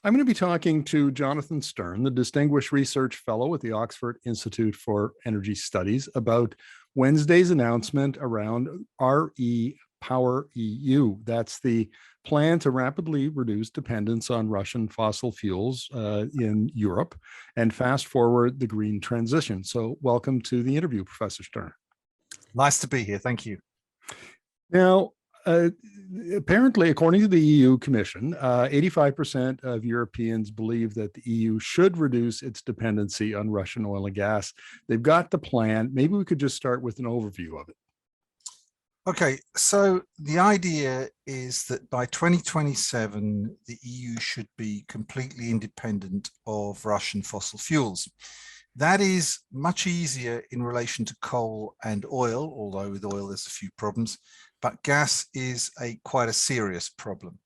I'm going to be talking to Jonathan Stern, the Distinguished Research Fellow at the Oxford Institute for Energy Studies, about Wednesday's announcement around REPowerEU. That's the plan to rapidly reduce dependence on Russian fossil fuels in Europe and fast forward the green transition. So welcome to the interview, Professor Stern. Nice to be here. Thank you. Now, apparently, according to the EU Commission, 85% of Europeans believe that the EU should reduce its dependency on Russian oil and gas. They've got the plan. Maybe we could just start with an overview of it. Okay, so the idea is that by 2027, the EU should be completely independent of Russian fossil fuels. That is much easier in relation to coal and oil, although with oil there's a few problems, but gas is quite a serious problem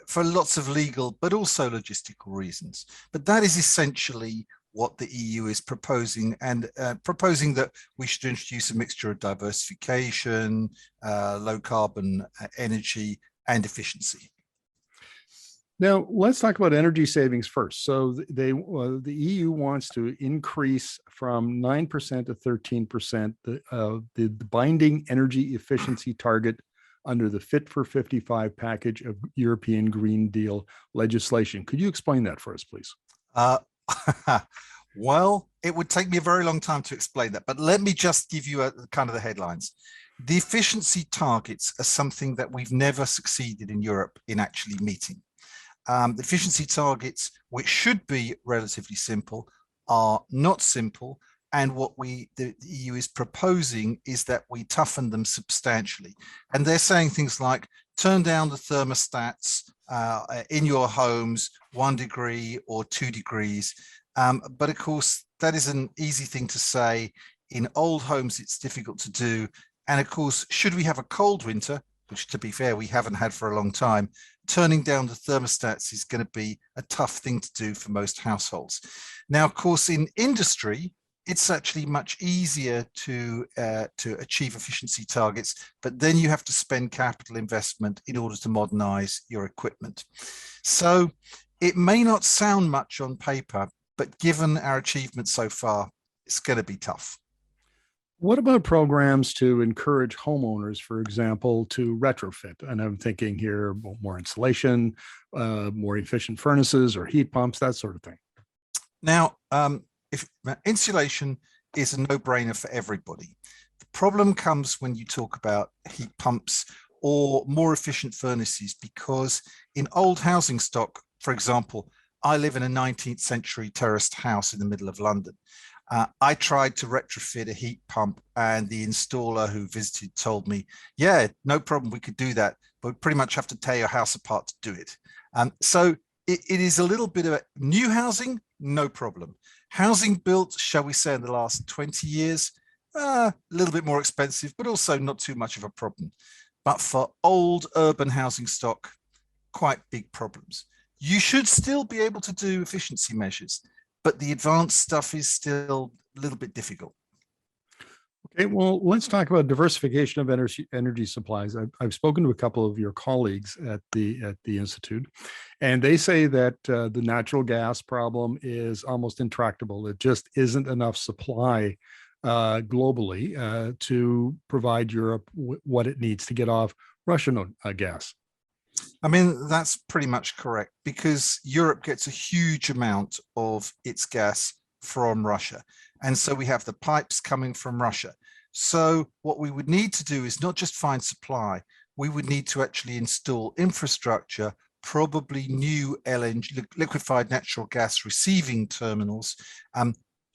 for lots of legal but also logistical reasons. But that is essentially what the EU is proposing, and proposing that we should introduce a mixture of diversification, low carbon energy and efficiency. Now, let's talk about energy savings first. So the EU wants to increase from 9% to 13% the binding energy efficiency target under the Fit for 55 package of European Green Deal legislation. Could you explain that for us, please? Well, it would take me a very long time to explain that, but let me just give you kind of the headlines. The efficiency targets are something that we've never succeeded in Europe in actually meeting. The efficiency targets, which should be relatively simple, are not simple. And what the EU is proposing is that we toughen them substantially. And they're saying things like, turn down the thermostats in your homes 1 degree or 2 degrees. But of course, that is an easy thing to say. In old homes, it's difficult to do. And of course, should we have a cold winter, which to be fair, we haven't had for a long time, turning down the thermostats is going to be a tough thing to do for most households. Now, of course, in industry, it's actually much easier to achieve efficiency targets, but then you have to spend capital investment in order to modernize your equipment. So it may not sound much on paper, but given our achievements so far, it's going to be tough. What about programs to encourage homeowners, for example, to retrofit? And I'm thinking here more insulation, more efficient furnaces or heat pumps, that sort of thing. Now, if insulation is a no-brainer for everybody. The problem comes when you talk about heat pumps or more efficient furnaces, because in old housing stock, for example, I live in a 19th century terraced house in the middle of London. I tried to retrofit a heat pump, and the installer who visited told me, yeah, no problem, we could do that, but we pretty much have to tear your house apart to do it. So it is a little bit of new housing, no problem. Housing built, shall we say, in the last 20 years, a little bit more expensive, but also not too much of a problem. But for old urban housing stock, quite big problems. You should still be able to do efficiency measures, but the advanced stuff is still a little bit difficult. Okay, well, let's talk about diversification of energy supplies. I've spoken to a couple of your colleagues at the Institute, and they say that the natural gas problem is almost intractable. It just isn't enough supply globally to provide Europe what it needs to get off Russian gas. I mean, that's pretty much correct, because Europe gets a huge amount of its gas from Russia. And so we have the pipes coming from Russia. So what we would need to do is not just find supply, we would need to actually install infrastructure, probably new LNG, liquefied natural gas receiving terminals,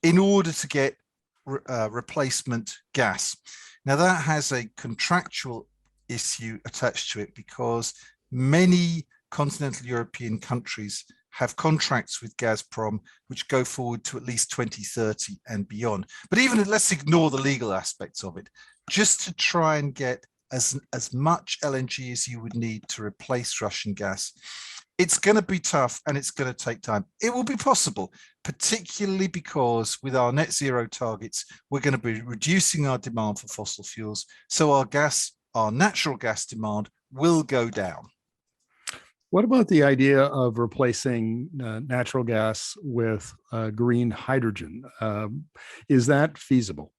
in order to get replacement gas. Now that has a contractual issue attached to it, because many continental European countries have contracts with Gazprom which go forward to at least 2030 and beyond. But even let's ignore the legal aspects of it, just to try and get as much LNG as you would need to replace Russian gas. It's going to be tough and it's going to take time. It will be possible, particularly because with our net zero targets, we're going to be reducing our demand for fossil fuels. So our natural gas demand will go down. What about the idea of replacing natural gas with green hydrogen? Is that feasible?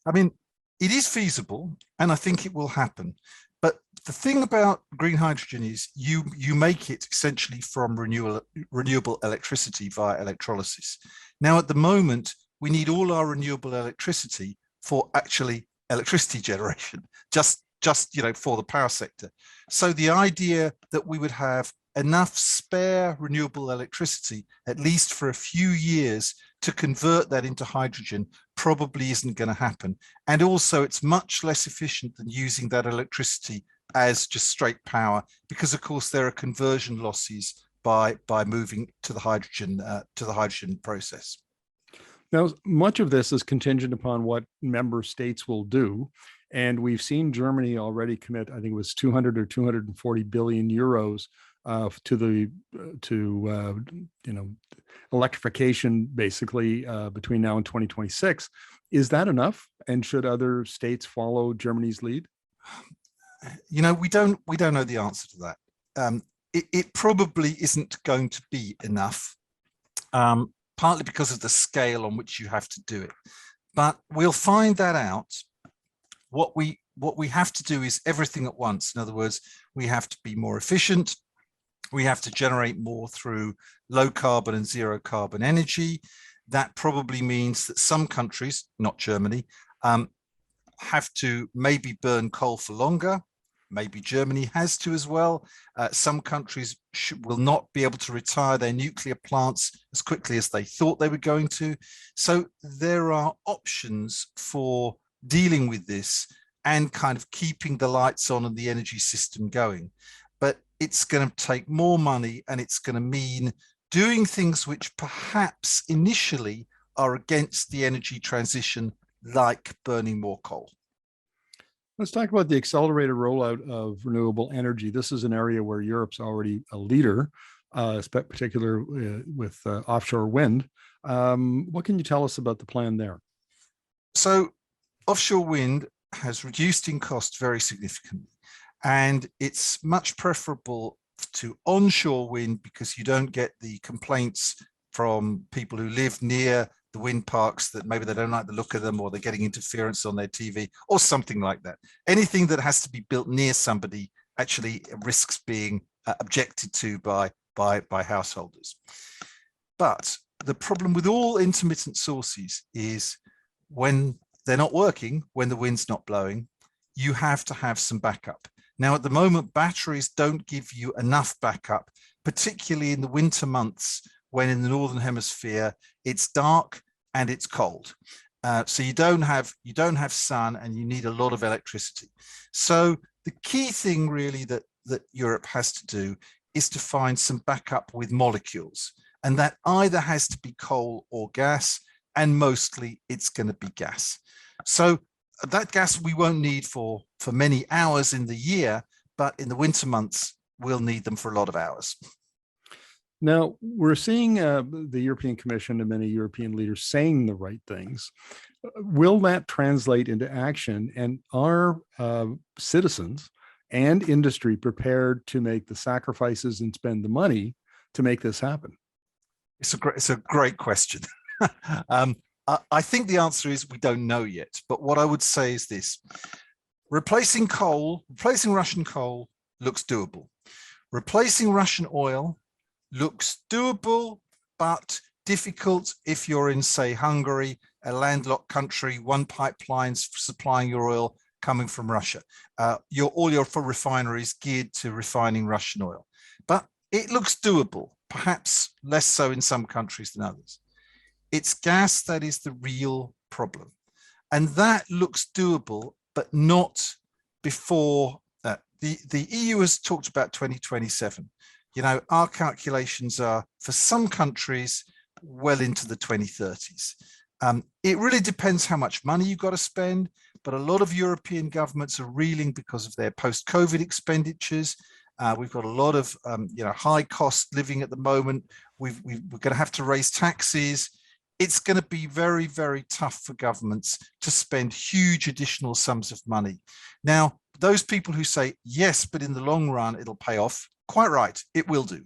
I mean, it is feasible, and I think it will happen. But the thing about green hydrogen is you make it essentially from renewable electricity via electrolysis. Now, at the moment, we need all our renewable electricity for actually electricity generation, just for the power sector. So the idea that we would have enough spare renewable electricity, at least for a few years, to convert that into hydrogen probably isn't going to happen. And also it's much less efficient than using that electricity as just straight power, because of course there are conversion losses by moving to the hydrogen process. Now, much of this is contingent upon what member states will do. And we've seen Germany already commit, I think it was 200 or 240 billion euros to electrification, basically between now and 2026. Is that enough? And should other states follow Germany's lead? We don't know the answer to that. It probably isn't going to be enough, partly because of the scale on which you have to do it. But we'll find that out. What we have to do is everything at once. In other words, we have to be more efficient. We have to generate more through low carbon and zero carbon energy. That probably means that some countries, not Germany, have to maybe burn coal for longer. Maybe Germany has to as well. Some countries will not be able to retire their nuclear plants as quickly as they thought they were going to. So there are options for dealing with this and kind of keeping the lights on and the energy system going. But it's going to take more money, and it's going to mean doing things which perhaps initially are against the energy transition, like burning more coal. Let's talk about the accelerated rollout of renewable energy. This is an area where Europe's already a leader, particularly with offshore wind. What can you tell us about the plan there? So offshore wind has reduced in cost very significantly, and it's much preferable to onshore wind because you don't get the complaints from people who live near the wind parks that maybe they don't like the look of them, or they're getting interference on their TV or something like that. Anything that has to be built near somebody actually risks being objected to by householders. But the problem with all intermittent sources is when they're not working, when the wind's not blowing, you have to have some backup. Now, at the moment, batteries don't give you enough backup, particularly in the winter months when in the Northern Hemisphere, it's dark and it's cold. So you don't have sun, and you need a lot of electricity. So the key thing really that Europe has to do is to find some backup with molecules. And that either has to be coal or gas, and mostly it's going to be gas. So that gas we won't need for many hours in the year, but in the winter months, we'll need them for a lot of hours. Now, we're seeing the European Commission and many European leaders saying the right things. Will that translate into action? And are citizens and industry prepared to make the sacrifices and spend the money to make this happen? It's a great question. I think the answer is we don't know yet. But what I would say is this: replacing Russian coal looks doable. Replacing Russian oil looks doable, but difficult if you're in, say, Hungary, a landlocked country, one pipeline's supplying your oil coming from Russia. All your refineries geared to refining Russian oil. But it looks doable, perhaps less so in some countries than others. It's gas that is the real problem. And that looks doable, but not before the EU has talked about 2027. Our calculations are, for some countries, well into the 2030s. It really depends how much money you've got to spend, but a lot of European governments are reeling because of their post-COVID expenditures. We've got a lot of high cost living at the moment. We're going to have to raise taxes. It's going to be very, very tough for governments to spend huge additional sums of money. Now, those people who say, yes, but in the long run, it'll pay off, quite right, it will do.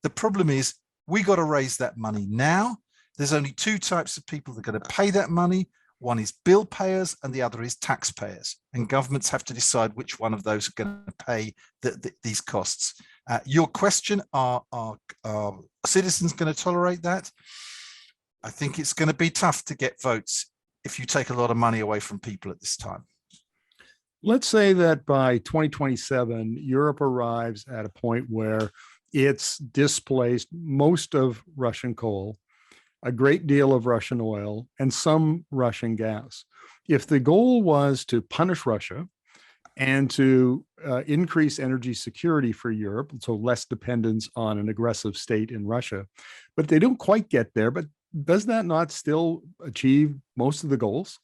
The problem is we got to raise that money now. There's only two types of people that are going to pay that money. One is bill payers and the other is taxpayers. And governments have to decide which one of those are going to pay these costs. Your question, are citizens going to tolerate that? I think it's going to be tough to get votes if you take a lot of money away from people at this time. Let's say that by 2027, Europe arrives at a point where it's displaced most of Russian coal, a great deal of Russian oil, and some Russian gas. If the goal was to punish Russia and to increase energy security for Europe, so less dependence on an aggressive state in Russia, but they don't quite get there, but does that not still achieve most of the goals?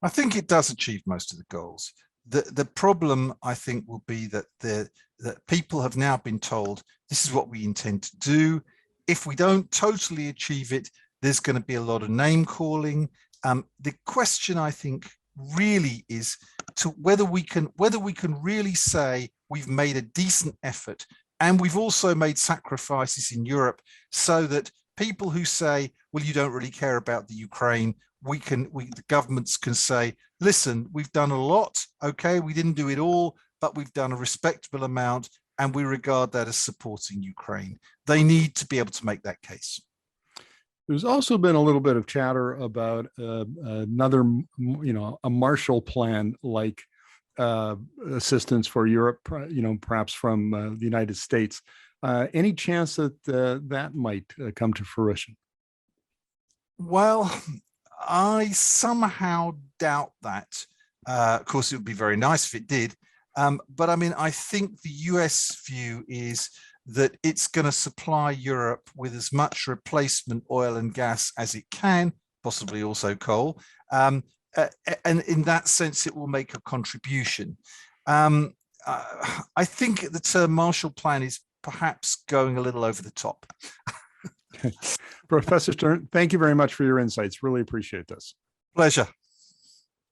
I think it does achieve most of the goals. The problem, I think, will be that that people have now been told this is what we intend to do. If we don't totally achieve it, there's going to be a lot of name calling. The question, I think, really is to whether we can really say we've made a decent effort, and we've also made sacrifices in Europe, so that people who say, well, you don't really care about the Ukraine, the governments can say, listen, we've done a lot. Okay, we didn't do it all, but we've done a respectable amount, and we regard that as supporting Ukraine. They need to be able to make that case. There's also been a little bit of chatter about another, a Marshall Plan like assistance for Europe, perhaps from the United States. Any chance that that might come to fruition? Well, I somehow doubt that. Of course, it would be very nice if it did. But I mean, I think the US view is that it's going to supply Europe with as much replacement oil and gas as it can, possibly also coal. And in that sense, it will make a contribution. I think the term Marshall Plan is perhaps going a little over the top. Professor Stern, thank you very much for your insights. Really appreciate this. Pleasure.